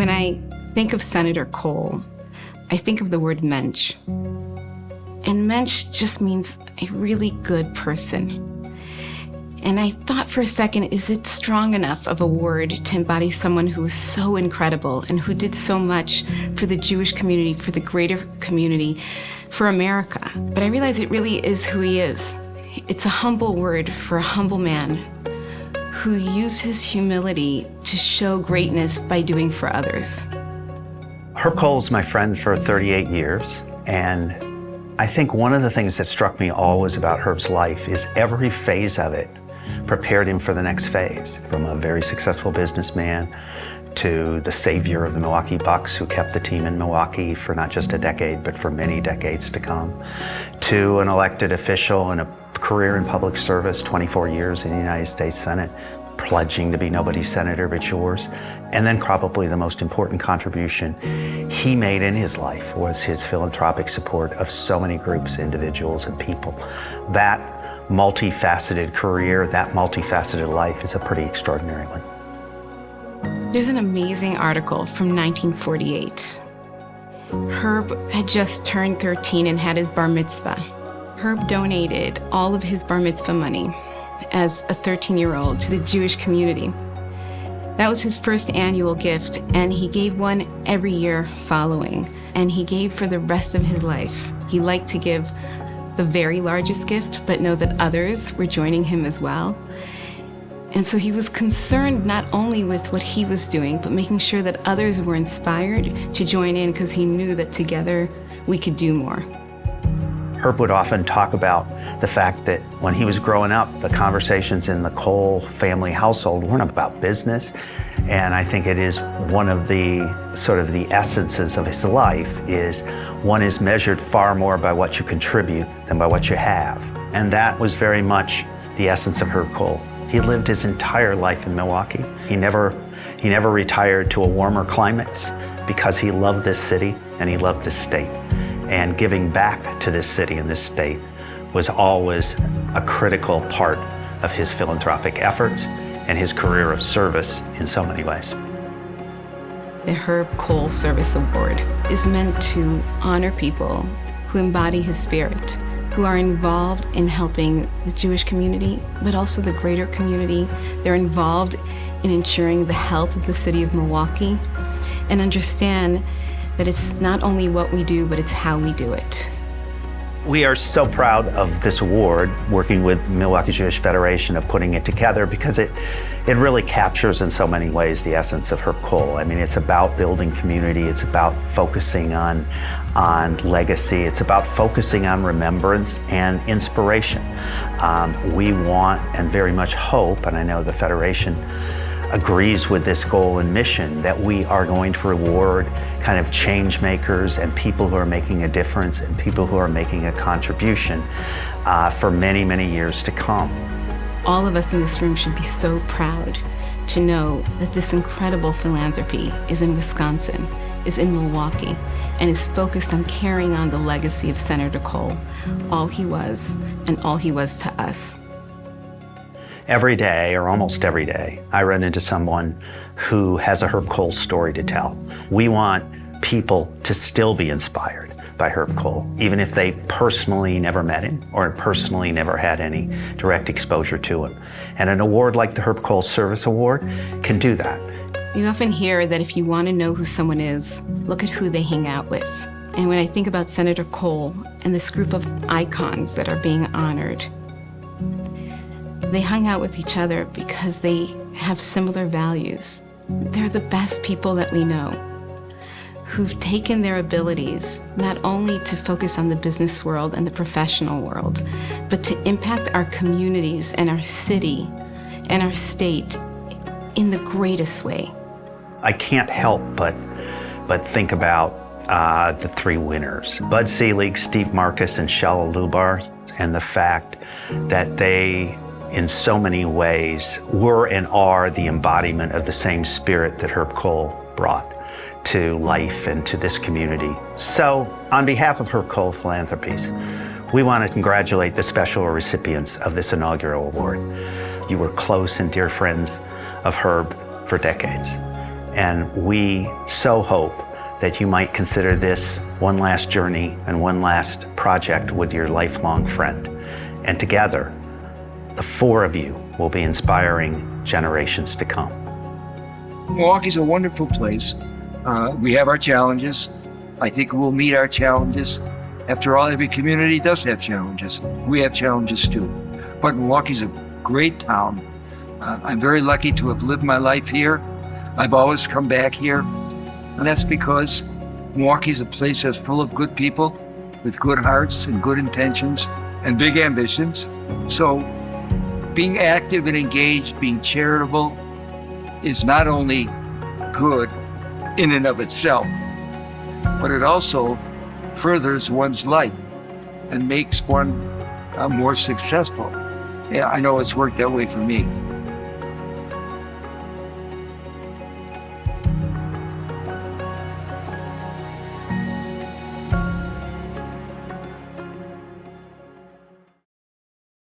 When I think of Senator Kohl, I think of the word mensch. And mensch just means a really good person. And I thought for a second, is it strong enough of a word to embody someone who was so incredible and who did so much for the Jewish community, for the greater community, for America? But I realize it really is who he is. It's a humble word for a humble man who used his humility to show greatness by doing for others. Herb Kohl's my friend for 38 years, and I think one of the things that struck me always about Herb's life is every phase of it prepared him for the next phase. From a very successful businessman to the savior of the Milwaukee Bucks, who kept the team in Milwaukee for not just a decade, but for many decades to come, to an elected official and a career in public service, 24 years in the United States Senate, pledging to be nobody's senator but yours. And then probably the most important contribution he made in his life was his philanthropic support of so many groups, individuals, and people. That multifaceted career, that multifaceted life is a pretty extraordinary one. There's an amazing article from 1948. Herb had just turned 13 and had his bar mitzvah. Herb donated all of his bar mitzvah money as a 13-year-old to the Jewish community. That was his first annual gift, and he gave one every year following, and he gave for the rest of his life. He liked to give the very largest gift, but know that others were joining him as well. And so he was concerned not only with what he was doing, but making sure that others were inspired to join in, because he knew that together we could do more. Herb would often talk about the fact that when he was growing up, the conversations in the Kohl family household weren't about business. And I think it is one of the sort of the essences of his life is one is measured far more by what you contribute than by what you have. And that was very much the essence of Herb Kohl. He lived his entire life in Milwaukee. He never retired to a warmer climate because he loved this city and he loved this state. And giving back to this city and this state was always a critical part of his philanthropic efforts and his career of service in so many ways. The Herb Kohl Service Award is meant to honor people who embody his spirit, who are involved in helping the Jewish community, but also the greater community. They're involved in ensuring the health of the city of Milwaukee and understand that it's not only what we do, but it's how we do it. We are so proud of this award, working with Milwaukee Jewish Federation of putting it together, because it really captures in so many ways the essence of Herb Kohl. I mean, it's about building community, it's about focusing on legacy, it's about focusing on remembrance and inspiration. We want and very much hope, and I know the Federation agrees with this goal and mission, that we are going to reward kind of change makers and people who are making a difference and people who are making a contribution for many, many years to come. All of us in this room should be so proud to know that this incredible philanthropy is in Wisconsin, is in Milwaukee, and is focused on carrying on the legacy of Senator Kohl, all he was and all he was to us. Every day, or almost every day, I run into someone who has a Herb Kohl story to tell. We want people to still be inspired by Herb Kohl, even if they personally never met him or personally never had any direct exposure to him. And an award like the Herb Kohl Service Award can do that. You often hear that if you want to know who someone is, look at who they hang out with. And when I think about Senator Kohl and this group of icons that are being honored, they hung out with each other because they have similar values. They're the best people that we know, who've taken their abilities not only to focus on the business world and the professional world, but to impact our communities and our city and our state in the greatest way. I can't help but think about the three winners, Bud Selig, Steve Marcus, and Sheldon Lubar, and the fact that they in so many ways were and are the embodiment of the same spirit that Herb Kohl brought to life and to this community. So on behalf of Herb Kohl Philanthropies, we want to congratulate the special recipients of this inaugural award. You were close and dear friends of Herb for decades. And we so hope that you might consider this one last journey and one last project with your lifelong friend. And together, the four of you will be inspiring generations to come. Milwaukee's a wonderful place. We have our challenges. I think we'll meet our challenges. After all, every community does have challenges. We have challenges too. But Milwaukee's a great town. I'm very lucky to have lived my life here. I've always come back here. And that's because Milwaukee's a place that's full of good people with good hearts and good intentions and big ambitions. So being active and engaged, being charitable is not only good in and of itself, but it also furthers one's life and makes one more successful. Yeah, I know it's worked that way for me.